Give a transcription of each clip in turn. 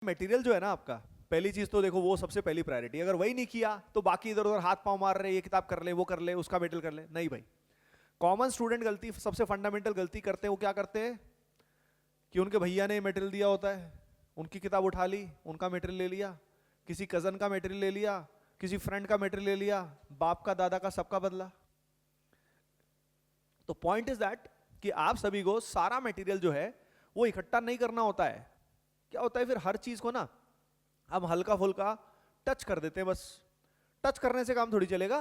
Material जो है ना आपका, पहली चीज तो देखो वो सबसे पहली प्रायोरिटी। अगर वही नहीं किया तो बाकी इधर उधर हाथ पांव मार रहे, ये किताब कर ले, वो कर ले, उसका मटेरियल कर ले, नहीं भाई। कॉमन स्टूडेंट गलती, सबसे फंडामेंटल गलती करते हैं, वो क्या करते हैं कि उनके भैया ने मटेरियल दिया होता है, उनकी किताब उठा ली, उनका मटेरियल ले लिया, किसी कजन का मटेरियल ले लिया, किसी फ्रेंड का मटेरियल ले लिया, बाप का दादा का सबका बदला। तो पॉइंट इज दैट कि आप सभी को सारा मटेरियल जो है वो इकट्ठा नहीं करना होता है। क्या होता है फिर हर चीज को ना हम हल्का फुल्का टच कर देते हैं, बस टच करने से काम थोड़ी चलेगा,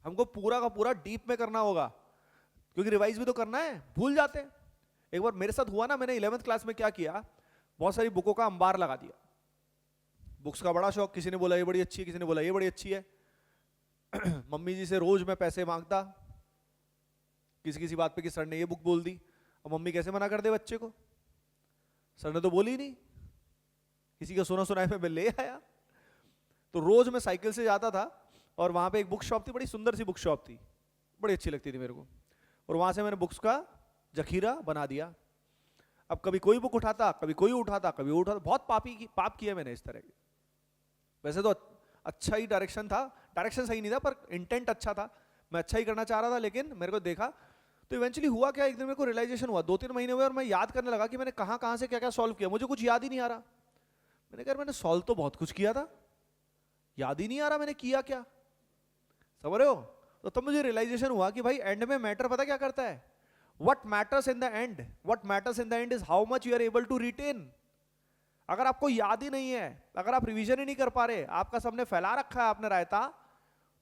हमको पूरा का पूरा डीप में करना होगा, क्योंकि रिवाइज भी तो करना है, भूल जाते हैं। एक बार मेरे साथ हुआ ना, मैंने 11th क्लास में क्या किया, बहुत सारी बुकों का अंबार लगा दिया। बुक्स का बड़ा शौक, किसी ने बोला ये बड़ी अच्छी है, किसी ने बोला ये बड़ी अच्छी है। मम्मी जी से रोज मैं पैसे मांगता किसी किसी बात पे कि सर ने ये बुक बोल दी, और मम्मी कैसे मना कर दे बच्चे को, सर ने तो बोली नहीं, किसी का सुना सुनाए में मैं ले आया। तो रोज मैं साइकिल से जाता था और वहां पे एक बुक शॉप थी, बड़ी सुंदर सी बुक शॉप थी, बड़ी अच्छी लगती थी मेरे को, और वहां से मैंने बुक्स का जखीरा बना दिया। अब कभी कोई बुक उठाता, कभी कोई उठाता, कभी उठाता, बहुत पाप किया मैंने इस तरह के। वैसे तो अच्छा ही डायरेक्शन था, डायरेक्शन सही नहीं था पर इंटेंट अच्छा था, मैं अच्छा ही करना चाह रहा था, लेकिन मेरे को देखा तो इवेंचुअली हुआ क्या, एक दिन मेरे को रियलाइजेशन हुआ, 2-3 महीने हुए और मैं याद करने लगा कि मैंने कहां कहां से क्या क्या सॉल्व किया, मुझे कुछ याद ही नहीं आ रहा। मैंने कहा मैंने सॉल्व तो बहुत कुछ किया था, याद ही नहीं आ रहा मैंने किया क्या, समझ रहे हो। तो तब मुझे रियलाइजेशन हुआ कि भाई एंड में मैटर पता क्या करता है, what matters in the end, what matters in the end is how much you are able to retain. अगर आपको याद ही नहीं है, अगर आप रिवीजन ही नहीं कर पा रहे, आपका सबने फैला रखा है आपने रायता,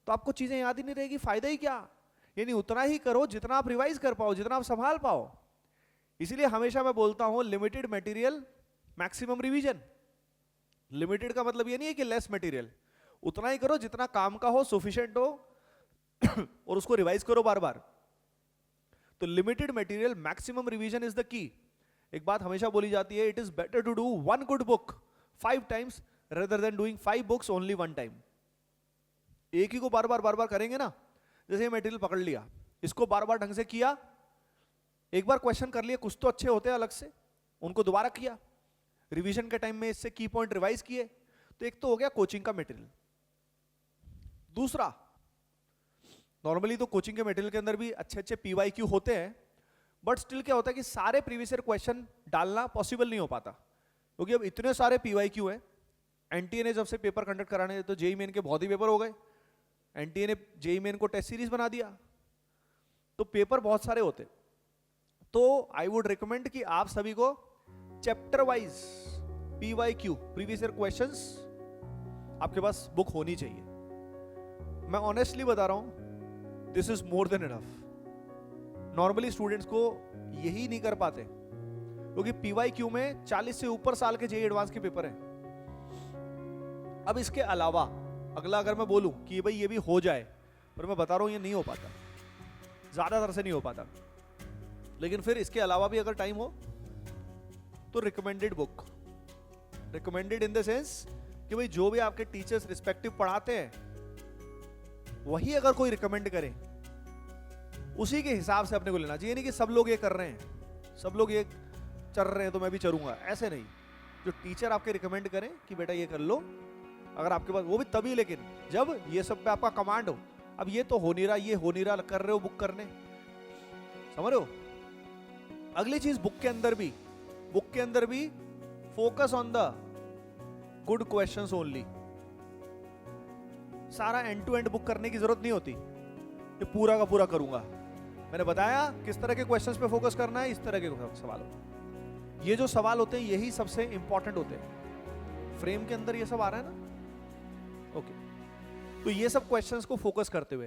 तो आपको चीजें याद ही नहीं रहेगी, फायदा ही क्या। यानी उतना ही करो जितना आप रिवाइज कर पाओ, जितना आप संभाल पाओ। इसीलिए हमेशा मैं बोलता हूं limited material maximum revision. Limited का मतलब ये नहीं है कि लेस मटेरियल, उतना ही करो जितना काम का हो, सफिशिएंट हो, और उसको रिवाइज करो बार बार। तो limited material maximum revision is the key. एक बात हमेशा बोली जाती है, it is better to do 1 good book 5 times rather than doing 5 books only 1 time। एक ही को बार बार करेंगे ना, जैसे ये मटेरियल पकड़ लिया, इसको बार बार ढंग से किया, एक बार क्वेश्चन कर लिए, कुछ तो अच्छे होते हैं अलग से, उनको दोबारा किया, रिवीजन के टाइम में इससे की पॉइंट रिवाइज किए, तो एक तो हो गया कोचिंग का मटेरियल। दूसरा, नॉर्मली तो कोचिंग के मटेरियल के अंदर भी अच्छे अच्छे PYQ होते हैं, बट स्टिल क्या होता है कि सारे प्रीवियस ईयर क्वेश्चन डालना पॉसिबल नहीं हो पाता, क्योंकि अब इतने सारे PYQ हैं। NTA ने जब से पेपर कंडक्ट कराने, तो JEE मेन के बहुत ही पेपर हो गए, NTA ने JEE मेन को टेस्ट सीरीज बना दिया, तो पेपर बहुत सारे होते। तो आई वुड रिकमेंड कि आप सभी को chapter wise PYQ previous year questions आपके पास बुक होनी चाहिए। मैं ऑनेस्टली बता रहा हूं, this is more than enough. Normally students को यही नहीं कर पाते, क्योंकि PYQ में 40 से ऊपर साल के JEE एडवांस के पेपर हैं। अब इसके अलावा अगला अगर मैं बोलूं कि भाई ये भी हो जाए, पर मैं बता रहा हूं ये नहीं हो पाता, ज्यादातर से नहीं हो पाता। लेकिन फिर इसके अलावा भी अगर टाइम हो तो recommended book, recommended in the sense कि भाई जो भी आपके टीचर्स रिस्पेक्टिव पढ़ाते हैं वही अगर कोई रिकमेंड करे, उसी के हिसाब से अपने को लेना चाहिए। नहीं कि सब लोग ये कर रहे हैं, सब लोग ये चल रहे हैं तो मैं भी चलूंगा, ऐसे नहीं। जो टीचर आपके रिकमेंड करें कि बेटा ये कर लो, अगर आपके पास, वो भी तभी लेकिन जब ये सब पे आपका कमांड हो। अब ये तो हो नहीं रहा, ये हो नहीं रहा, कर रहे हो बुक करने, समझ रहे हो। अगली चीज बुक के अंदर भी focus on the good questions only. सारा एंड टू एंड बुक करने की जरूरत नहीं होती, ये पूरा का पूरा करूंगा। मैंने बताया किस तरह के क्वेश्चंस पे फोकस करना है, इस तरह के सवाल। ये जो सवाल होते हैं यही सबसे इंपॉर्टेंट होते हैं। फ्रेम के अंदर ये सब आ रहा है ना, ओके। तो ये सब क्वेश्चंस को फोकस करते हुए